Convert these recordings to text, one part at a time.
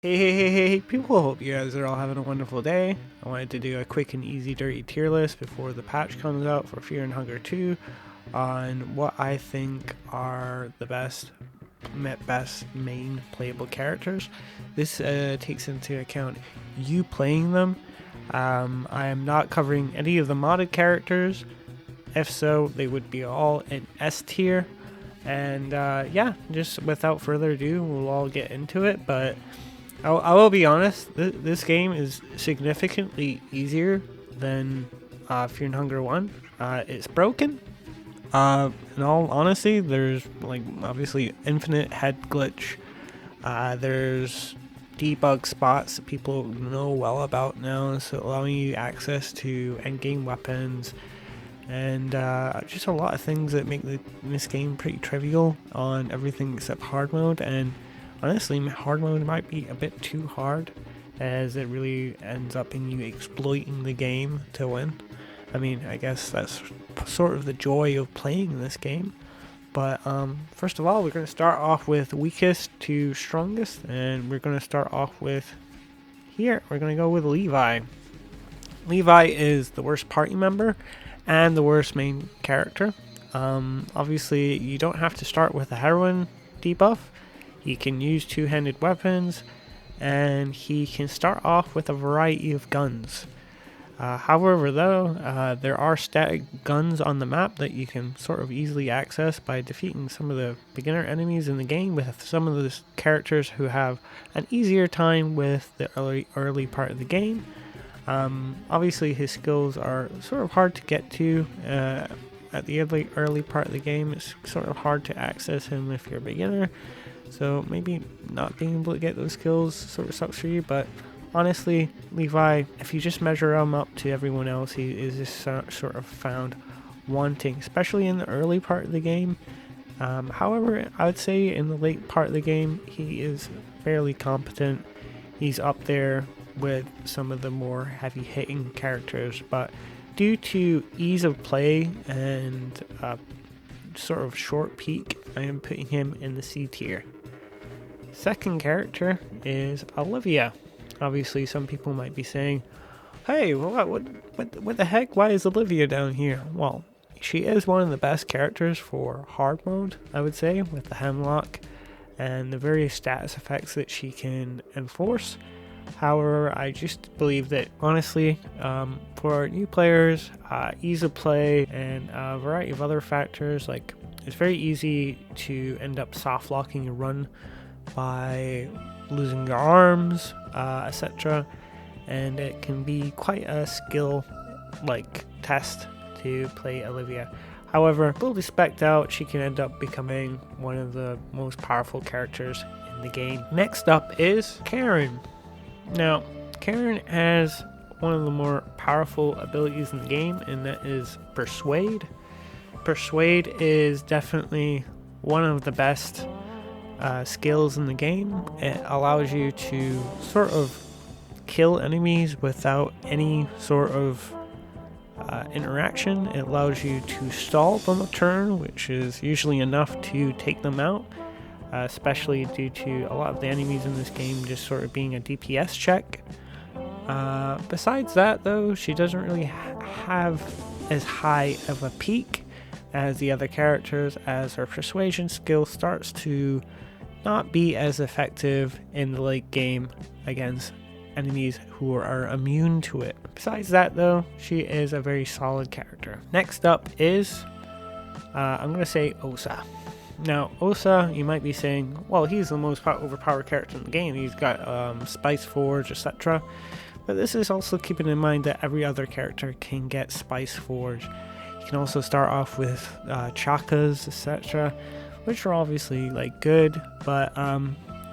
Hey, people, hope you guys are all having a wonderful day. I wanted to do a quick and easy dirty tier list before the patch comes out for Fear and Hunger 2 on what I think are the best main playable characters. This takes into account you playing them. I am not covering any of the modded characters. If so, they would be all in S tier. And yeah, just without further ado, we'll all get into it. But I will be honest, this game is significantly easier than Fear and Hunger 1. It's broken. In all honesty, there's like obviously infinite head glitch. There's debug spots that people know well about now, so allowing you access to endgame weapons and just a lot of things that make this game pretty trivial on everything except hard mode. And honestly, hard mode might be a bit too hard, as it really ends up in you exploiting the game to win. I mean, I guess that's sort of the joy of playing this game. But first of all, we're going to start off with weakest to strongest, and we're going to start off with here. We're going to go with Levi. Levi is the worst party member and the worst main character. Obviously, you don't have to start with a heroin debuff. He can use two-handed weapons, and he can start off with a variety of guns. However, though, there are static guns on the map that you can sort of easily access by defeating some of the beginner enemies in the game with some of the characters who have an easier time with the early part of the game. Obviously, his skills are sort of hard to get to at the early part of the game. It's sort of hard to access him if you're a beginner. So maybe not being able to get those skills sort of sucks for you, but honestly, Levi, if you just measure him up to everyone else, he is just sort of found wanting, especially in the early part of the game. However, I would say in the late part of the game, he is fairly competent. He's up there with some of the more heavy-hitting characters, but due to ease of play and sort of short peak, I am putting him in the C tier. Second character is Olivia. Obviously, some people might be saying, hey, what the heck? Why is Olivia down here? Well, she is one of the best characters for hard mode, I would say, with the hemlock and the various status effects that she can enforce. However, I just believe that, honestly, for new players, ease of play and a variety of other factors, like it's very easy to end up soft locking your run by losing your arms, etc. And it can be quite a skill test to play Olivia. However, fully spec'd out, she can end up becoming one of the most powerful characters in the game. Next up is Karen. Now, Karen has one of the more powerful abilities in the game, and that is Persuade. Persuade is definitely one of the best skills in the game. It allows you to sort of kill enemies without any sort of interaction. It allows you to stall them a turn, which is usually enough to take them out, especially due to a lot of the enemies in this game just sort of being a DPS check. Besides that, though, she doesn't really have as high of a peak as the other characters, as her persuasion skill starts to not be as effective in the late game against enemies who are immune to it. Besides that, though, she is a very solid character. Next up is, I'm going to say Osa. Now, Osa, you might be saying, well, he's the most overpowered character in the game. He's got Spice Forge, etc. But this is also keeping in mind that every other character can get Spice Forge. You can also start off with Chakas, etc., which are obviously good, but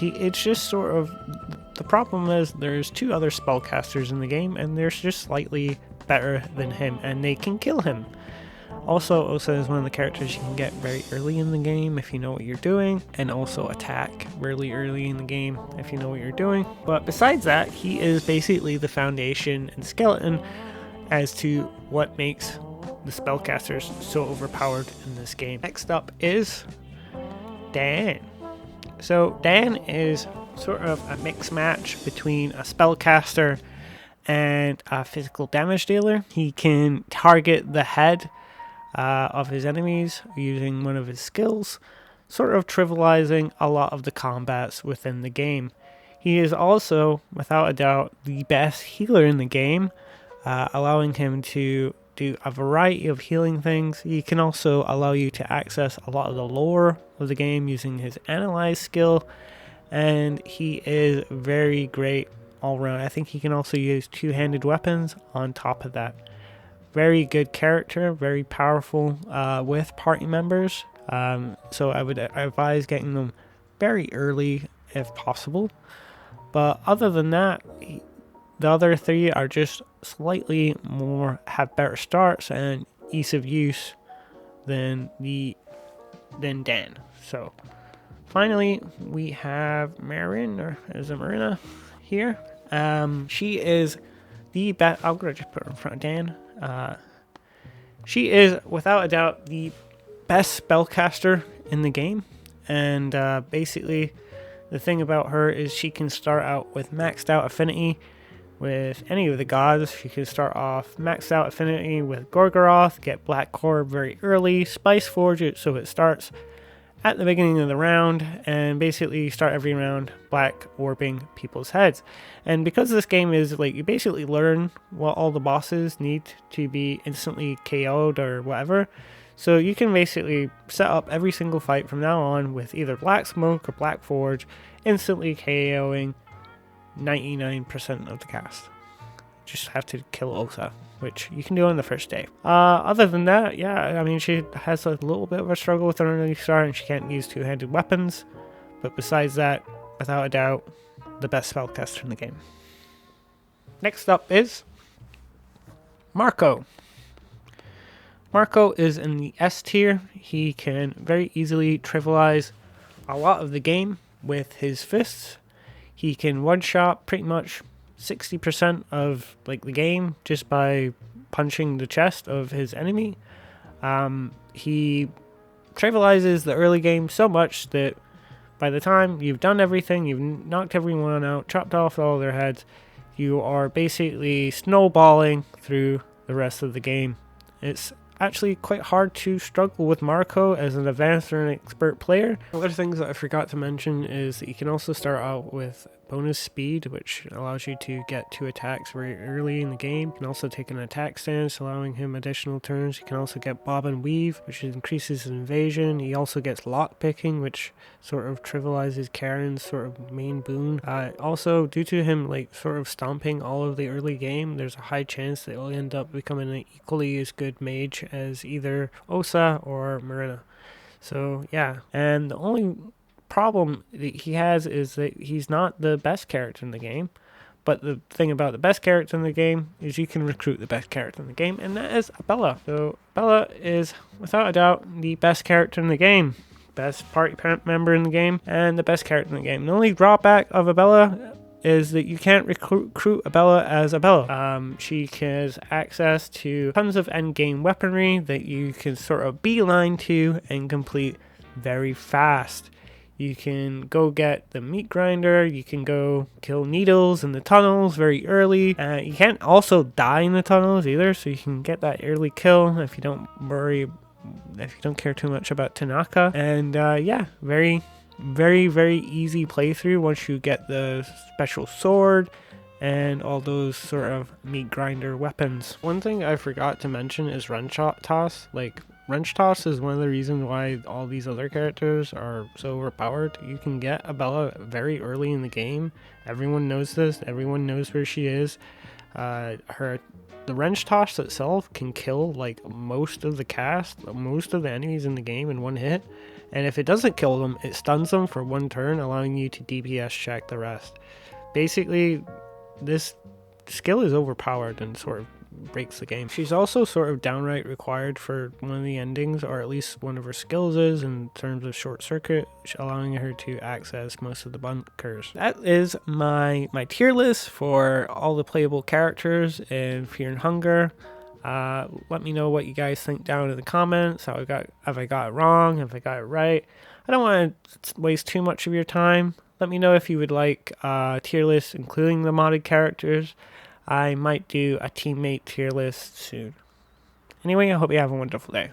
it's just sort of, the problem is there's two other spellcasters in the game, and they're just slightly better than him, and they can kill him. Also, Osa is one of the characters you can get very early in the game if you know what you're doing, and also attack really early in the game if you know what you're doing. But besides that, he is basically the foundation and skeleton as to what makes the spellcasters so overpowered in this game. Next up is Dan. So Dan is sort of a mixed match between a spellcaster and a physical damage dealer. He can target the head of his enemies using one of his skills, sort of trivializing a lot of the combats within the game. He is also, without a doubt, the best healer in the game, allowing him to do a variety of healing things. He can also allow you to access a lot of the lore of the game using his analyze skill, and he is very great all around. I think he can also use two-handed weapons on top of that. Very good character, very powerful with party members. So I would advise getting them very early if possible. But other than that, the other three are just slightly more, have better starts and ease of use than Dan. So finally, we have Marina here. She is the best. I'm gonna just put her in front of Dan. She is without a doubt the best spellcaster in the game, and basically the thing about her is she can start out with maxed out affinity with any of the gods. She can start off maxed out affinity with Gorgoroth, get Black Core very early, Spice Forge it so it starts at the beginning of the round, and basically start every round black orbing people's heads. And because this game is like, you basically learn what all the bosses need to be instantly KO'd or whatever, so you can basically set up every single fight from now on with either Black Smoke or Black Forge, instantly KOing 99% of the cast. Just have to kill Osa, which you can do on the first day. Other than that, yeah, I mean, she has a little bit of a struggle with an early start, and she can't use two-handed weapons. But besides that, without a doubt, the best spellcaster in the game. Next up is Marco. Marco is in the S tier. He can very easily trivialize a lot of the game with his fists. He can one-shot pretty much 60% of like the game just by punching the chest of his enemy. He trivializes the early game so much that by the time you've done everything, you've knocked everyone out, chopped off all their heads, you are basically snowballing through the rest of the game. It's actually quite hard to struggle with Marco as an advanced or an expert player. Other things that I forgot to mention is that you can also start out with bonus speed, which allows you to get 2 attacks very early in the game. You can also take an attack stance, allowing him additional turns. You can also get bob and weave, which increases his evasion. He also gets lock picking, which sort of trivializes Karen's sort of main boon. Also, due to him like sort of stomping all of the early game, there's a high chance that he'll end up becoming an equally as good mage as either Osa or Marina. So yeah, and the only problem that he has is that he's not the best character in the game. But the thing about the best character in the game is you can recruit the best character in the game, and that is Abella. So Abella is without a doubt the best character in the game, best party member in the game, and the best character in the game. The only drawback of Abella is that you can't recruit Abella as Abella. She has access to tons of endgame weaponry that you can sort of beeline to and complete very fast. You can go get the meat grinder, you can go kill needles in the tunnels very early. You can't also die in the tunnels either, so you can get that early kill if you don't care too much about Tanaka. And yeah, very easy playthrough once you get the special sword and all those sort of meat grinder weapons. One thing I forgot to mention is wrench toss. Like, wrench toss is one of the reasons why all these other characters are so overpowered. You can get Abella very early in the game. Everyone knows this. Everyone knows where she is. The wrench toss itself can kill like most of the cast, most of the enemies in the game in one hit. And if it doesn't kill them, it stuns them for 1 turn, allowing you to DPS check the rest. Basically, this skill is overpowered and sort of breaks the game. She's also sort of downright required for one of the endings, or at least one of her skills is, in terms of short circuit, allowing her to access most of the bunkers. That is my tier list for all the playable characters in Fear and Hunger. Let me know what you guys think down in the comments. If I got it wrong, if I got it right. I don't want to waste too much of your time. Let me know if you would like tier lists including the modded characters. I might do a teammate tier list soon. Anyway, I hope you have a wonderful day.